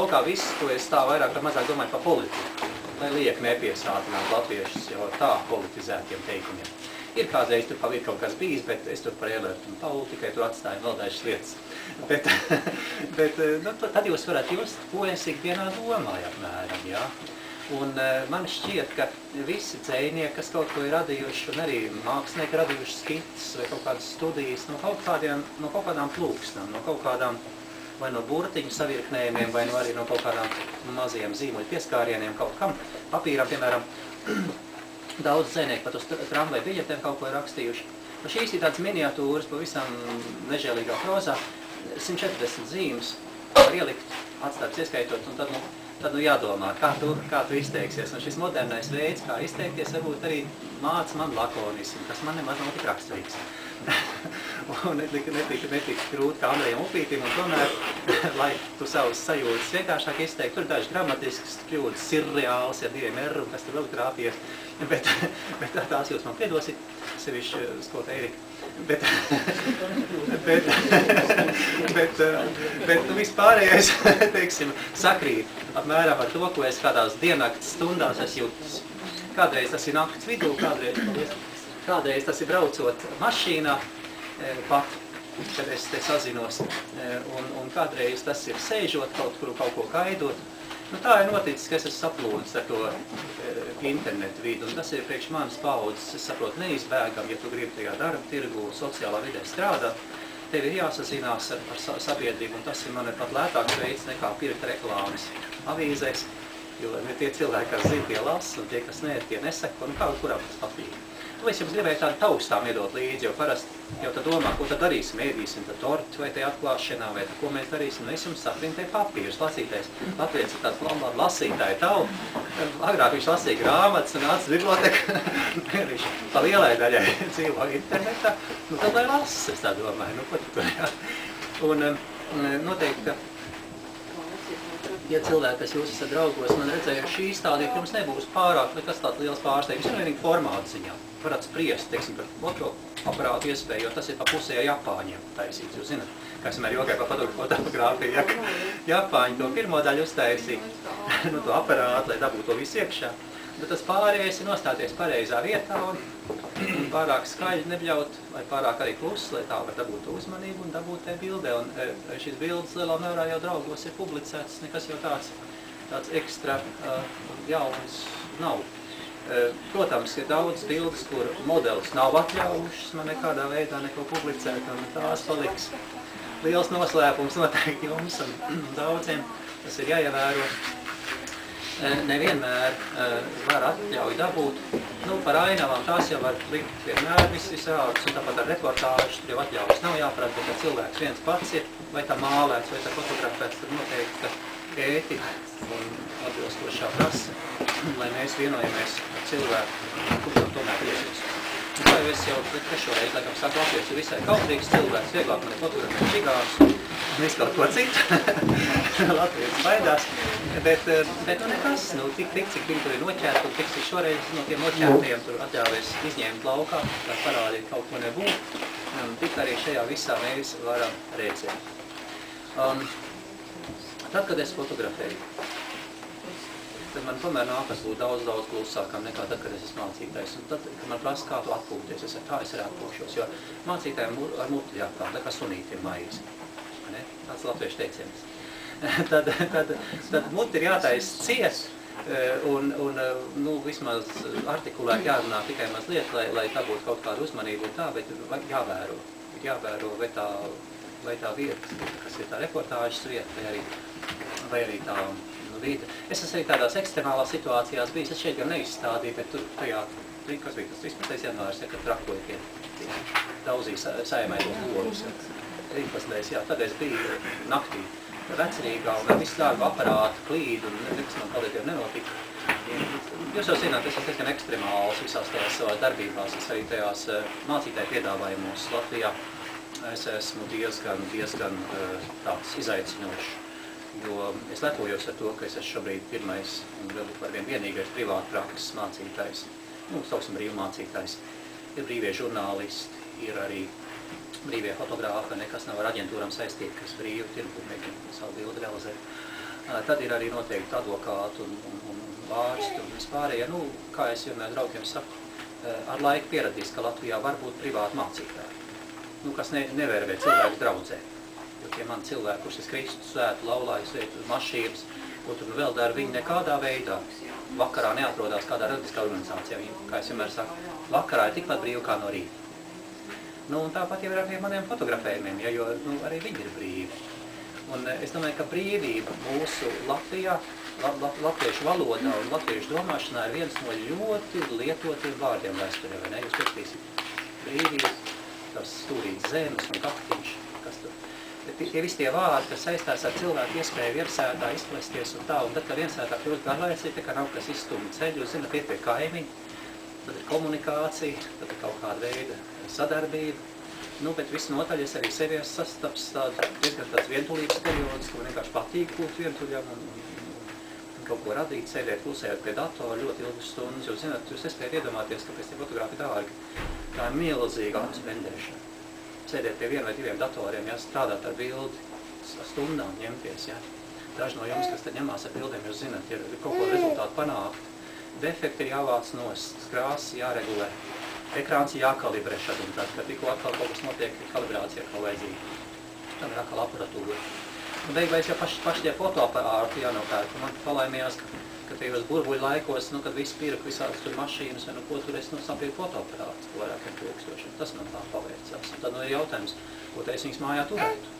laukā viss, ko es tā vairāk vai mazāk domāju par politiku, lai liek nepiesātināt latviešus jau tā politizētiem teikumiem. Ir kādreiz tur ir kaut kas bijis, bet es tur par Elertu un Paulu tikai tur atstāju vēl dažas lietas. Bet nu, tad jūs varat just, ko es ikdienā domāju apmēram, jā. Un man šķiet, ka visi dzejnieki, kas kaut ko ir radījuši, un arī mākslinieki radījuši skices vai kaut kādas studijas, no kaut kādām plūksnām, no kaut kādām vai no burtiņu savirknējumiem, vai no arī no kaut kādām maziem zīmuļu pieskārieniem, kaut kam, papīram, piemēram, daudz dzejnieki pat uz tramvaju biļetēm kaut ko ir rakstījuši. Nu, šīs ir tādas miniatūras, pavisam nežēlīgā prozā, 140 zīmes var ielikt, atstāts ieskaitot, un tad jādomā, kā tu izteiksies. Un šis modernais veids, kā izteikties, varbūt arī māca man lakonismu, kas man nemaz nav tik raksturīgs. Un netika grūti kā Andrejam Upītim, un tomēr, lai tu savus sajūtas vienkāršāk izteikti, tur daži gramatiskas kļūdas, sirreāls, ja diviem R, kas tur vēl krāpījies, bet tās jūs man piedosit, sevišķi skota Erika. Bet vispārējais, teiksim, sakrīt apmēram ar to, ko es kādās diennakts stundās es jūtas. Kādreiz tas ir nakts vidū, kādreiz tas ir braucot mašīnā pat, kad es te sazinos, un kādreiz tas ir sēžot kaut kur, kaut ko gaidot. Nu, tā ir noticis, ka es esmu saplūdis ar to internetu vidu, un tas ir priekš manas paudzes, es saprotu, neizbēgam, ja tu gribi tajā darba tirgu, sociālā vidē strādāt, tev ir jāsazinās ar sabiedrību, un tas ir man pat lētāks veids nekā pirkt reklāmas avīzēs, jo tie cilvēki, kas zina, tie lasa, un tie, kas ne, tie neseko, un kaut kurā tas patīk. Nu, es jums gribēju tādu taustām iedot līdzi, jo parasti jau tad domā, ko tad darīsim, ēdīsim tad torti vai te atklāšanā, vai tad ko mēs darīsim, nu es jums sakrinu te papīrus, lasītais. Latvijas ir tāds lasītāja tauta, agrāk viņš lasīja grāmatas un nāca biblioteka, viņš pa lielai daļai dzīvo internetā, nu tad lai lasa, es tā domāju, nu ko tu tur jā. Un noteikti, ka ja cilvēki, kas jūs esat draugos, man redzēja, šī izstādīja, ka jums nebūs pārāk nekas tāds liels pārsteigums, ir vienīgi formāta ziņā. Varat spriest, teiksim, par fotoaparātu iespēju, jo tas ir pa pusē Japāņiem taisīts. Jūs zināt, kā es vienmēr jogāju par fotogrāfiju, ja Japāņi to pirmo daļu uztaisīja, nu to aparātu, lai dabūtu to visu iekšā. Bet tas pārējais ir nostāties pareizā vietā un pārāk skaļi nebļaut, vai pārāk arī klusi, lai tā var dabūt uzmanību un dabūt te bildē. Un šis bildes lielā mērā jau draugos ir publicēts, nekas jau tāds ekstra jauns nav. Protams, ir daudz bildes, kur modelis nav atļaujušas man nekādā veidā neko publicēt, un tās paliks liels noslēpums noteikti jums un daudziem. Tas ir jāievēro. Nevienmēr var atļauju dabūt. Nu, par ainavām tās jau var likt vienmēr visādas, un tāpat ar reportāžu tur jau atļaujas nav jāprāt, bet ja cilvēks viens pats ir, vai tā mālēts, vai tā fotografēts, tad noteikti, ka ētika un atbilstošā prasa, lai mēs vienojamies ar cilvēku, kuram tomēr tiesības. Un kā jau es jau trešo reizi, laikam, saku, Latvijas ir visai kautrīgs cilvēks, vieglāk man ir fotografēt čigārs un visu kaut ko citu. Latvijas baidās. Bet nu nekas, nu tik cik viņi tur ir noķērti, un tik šoreiz no tiem noķērtiem tur atļāvies izņēmt laukā, lai parādīt kaut ko nebūt. Un tik arī šajā visā mēs varam rēcēt. Tad, kad es fotografēju, tad man tomēr nākas būt daudz klusākam nekā tad, kad es esmu mācītājs. Un tad, kad man prasa, kā tu atpūties, es tā es arī atpūšos, jo mācītājiem ar muti jāpār, kā sunītiem maizi. Tāds latviešu teiciens. Tad muti ir jātais ciet un nu, vismaz artikulēt jārunā tikai mazliet, lai tā būtu kaut kāda uzmanība un tā, bet jāvēro vai tā vieta, kas ir tā reportāžas vieta, vai arī tā vide. Es esmu arī tādās ekstremālās situācijās bijis, es šeit gan neizstādīju, bet tur tajā, kas bija tas 13. janvārs, kad trakoja tie daudzīja saimētos lorus. 13. jā, tad es biju naktī vecerīgā un ar visu darbu aparātu, klīdu un nekas man palīdiem nenotika. Jūs jau zināt, es esmu diezgan ekstremāls visās tajās savās darbībās, es arī tajās mācītāju piedāvājumos Latvijā. Es esmu diezgan tāds izaicinošs, jo es lepojos ar to, ka es esmu šobrīd pirmais un varbūt vienīgais privāta prakses mācītājs, nu, sauksim brīvmācītājs. Ir brīvie žurnālisti, ir arī brīvie fotogrāfi, nekas nav ar aģentūram saistīt, kas brīvi tirgu mēģina savu bildi realizēt. Tad ir arī noteikti advokāti un ārsti un vispārējie. Nu, kā es vienmēr draugiem saku, ar laiku pieradīs, ka Latvijā var būt privāti mācītāji, nu, kas nevērvē cilvēku draudzē. Jo tie mani cilvēki, kurš es Kristus svētu, laulājas, veitu mašības, ko tur vēl dara, viņi nekādā veidā vakarā neatrodās kādā reliģiskā organizācijā. Viņi, kā es vienmēr saku, vakarā ir tikpat brīvi kā no rīta. Nu, un tāpat jau ir ar maniem fotografējumiem, ja, jo nu, arī viņi ir brīvi. Un es domāju, ka brīvība mūsu Latvijā, latviešu valodā un latviešu domāšanā ir viens no ļoti lietotiem vārdiem vēsturē, vai ne? Jūs pierakstīsiet brīvība, tas stūrīts zemes un kaktiņš, kas tur. Tie visi tie vārdi, kas saistās ar cilvēku iespēju viensētā izplesties un tā, un tad, kad viensētā kļūst garlaicīgi, ka nav kas izstumi ceļu, jūs zināt, iet pie kaimiņi, tad ir komunikācija, tad ir kaut kāda veida sadarbība. Nu, bet visnotaļ es arī sevi sastaps diezgan tāds vientulības periods, ka man vienkārši patīk būt vientuļam un kaut ko radīt, sēdēt, klusējot pie datora ļoti ilgas stundas. Jūs zināt, jūs nespējat iedomāties, kāpēc tie fotografi dārgi. Tā ir milzīga acu spendēšana. Sēdēt pie viena vai diviem datoriem, ja, strādāt ar bildi, stundām ņemties. Ja. Daži no jums, kas tad ņemās ar bildēm, jūs zināt, ja kaut ko rezultātu panākt, defekti ir jāvāc nost, krāsas jāregulē. Ekrāns jākalibrē šad un tad, kad tikko atkal kaut kas notiek, kalibrācija atkal vajadzīga. Tam ir atkal aparatūra. Un beigās jau paši tie fotoaparāti jānopērk. Man palaimījās, ka tajos burbuļu laikos, nu, kad visi pirka visādas tur mašīnas, vai nu ko tur es sapirku fotoaparātus vairākiem tūkstošiem. Tas man tā paveicās. Un tad nu ir jautājums, ko te es viņas mājā turētu.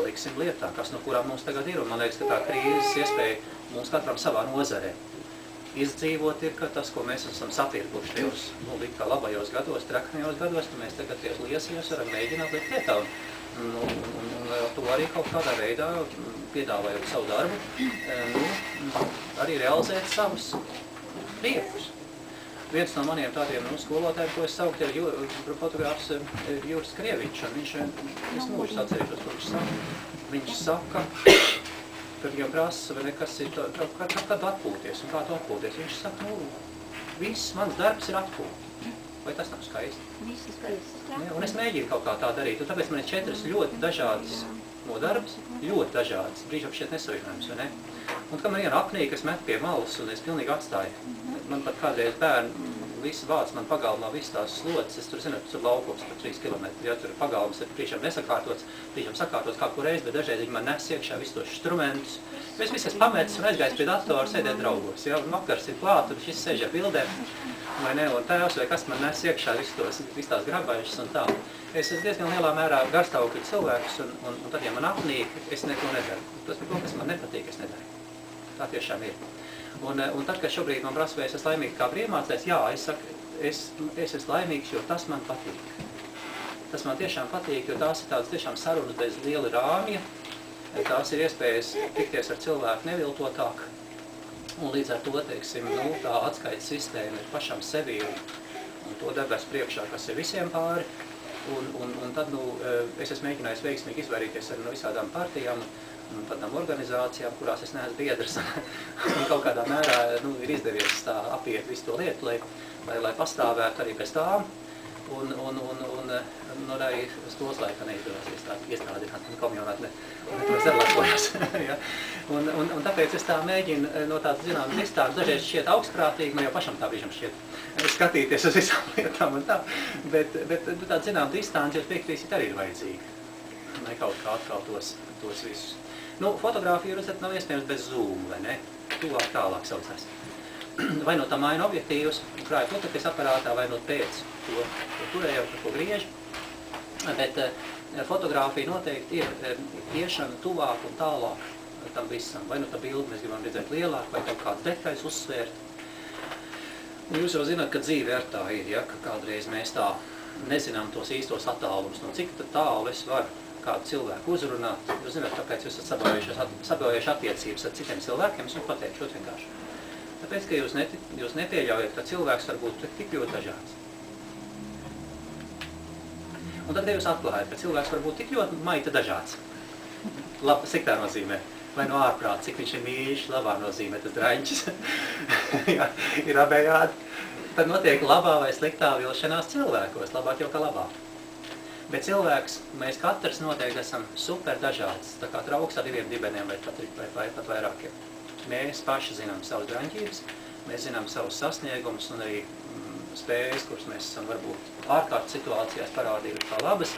Liksim lietā, kas no kurām mums tagad ir. Un man liekas, ka tā krīzes iespēja mums katram savā nozarē izdzīvot ir, ka tas, ko mēs esam sapirkuši tajos, nu, kā labajos gados, traknajos gados, ka mēs tagad ties liesies varam mēģināt likt lietā. Un to arī kaut kādā veidā, piedāvājot savu darbu, nu, arī realizēt savus priekus. Viens no maniem tādiem skolotājiem, ko es saukt, ir fotogrāfs Juris Krievičs, un es mūžus atcerīšos, ko viņš saka, kad viņam prasa, vai nekas ir, kad atpūties un kā tu atpūties. Viņš saka, nu, viss mans darbs ir atpūt. Vai tas nav skaisti? Viss ir skaisti. Ja, un es mēģinu kaut kā tā darīt, un tāpēc man ir 4 ļoti dažādas nodarbes, ļoti dažādas, brīžam šķiet nesavienojums, vai ne? Un kad man ir apnīja, kas met pie malas, un es pilnīgi atstāju. Man pat kādreiz bērni visi vāc man pagalmā, visas tās slotas, es tur, zināt, tur laukums par 3 kilometri, ja tur pagalmas ir priekšām nesakārtots, priekšām sakārtots kā kur reiz, bet dažreiz viņi man nes iekšā visus tos instrumentus. Es visu pametis un aizgājis pie datora, sēdēt draugos, ja, un vakars ir klāt, un šis sēž ar bildēm, vai ne, un tēvs, vai kas man nes iekšā visus tās grabaišas un tā. Es esmu diezgan lielā mērā garstāvokļu cilvēks, un tad, ja man apnīk, es neko nedaru. Tas ir kaut, kas man nepatīk, es nedaru. Tā tiešām ir. Un tad, kad šobrīd man prasa, vai es esmu laimīgs kā brīvmācējs, jā, es saku, es esmu laimīgs, jo tas man patīk. Tas man tiešām patīk, jo tās ir tādas tiešām sarunas bez liela rāmja, tās ir iespējas tikties ar cilvēku neviltotāk, un līdz ar to, teiksim, nu, tā atskaites sistēma ir pašam sevi un to debes priekšā, kas ir visiem pāri, un tad, nu, es esmu mēģinājis veiksmīgi izvairīties ar no visādām partijām, un tādām organizācijām, kurās es neesmu biedrs, un kaut kādā mērā nu, ir izdevies tā apiet visu to lietu, lai pastāvētu arī bez tām, un arī stos laika neizdevās iestrādināt un komjonāt, to zerlakojas. Ja? Un tāpēc es tā mēģinu no tādas zināmas distances, dažreiz šķiet augstprātīgi, man jau pašam tā brīžam šķiet skatīties uz visām lietām un tā, bet tāda zināma distance, jūs piekritīsiet, arī ir vajadzīga, lai kaut kā atkal tos visus. Nu, fotogrāfija, redzat, nav iespējams bez zoom, vai ne? Tuvāk tālāk saucās. Vai no tā maina objektīvus, krāja fotografies aparātā, vai no pēc to turēja, par ko griež. Bet fotogrāfija noteikti ir iešana tuvāk un tālāk tam visam. Vai no tā bildi mēs gribam redzēt lielāk, vai kaut kāds detaļas uzsvērt. Un jūs jau zināt, ka dzīve ar tā ir, ja, ka kādreiz mēs tā nezinām tos īstos attālumus, no cik tālu es varu kādu cilvēku uzrunāt. Jūs zināt, kāpēc jūs esat sabojājuši attiecības ar citiem cilvēkiem, es jums pateikšu ļoti vienkārši. Tāpēc, ka jūs nepieļaujat, ka cilvēks var būt tik ļoti dažāds. Un tad, kad jūs atklājat, ka cilvēks var būt tik ļoti maita dažāds, sliktā nozīmē, vai no ārprāt, cik viņš ir mīļš, labā nozīmē, tas draņķis, jā, ir abējādi, tad notiek labā vai sliktā vilšanās cilvēkos, labāk jau kā labā. Bet cilvēks, mēs katrs noteikti esam super dažāds, tā kā trauks ar 2 dibeniem vai pat vairākiem. Mēs paši zinām savas draņķības, mēs zinām savus sasniegumus un arī spējas, kuras mēs esam varbūt ārkārtas situācijās parādījuši kā labas.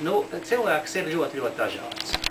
Nu, cilvēks ir ļoti, ļoti dažāds.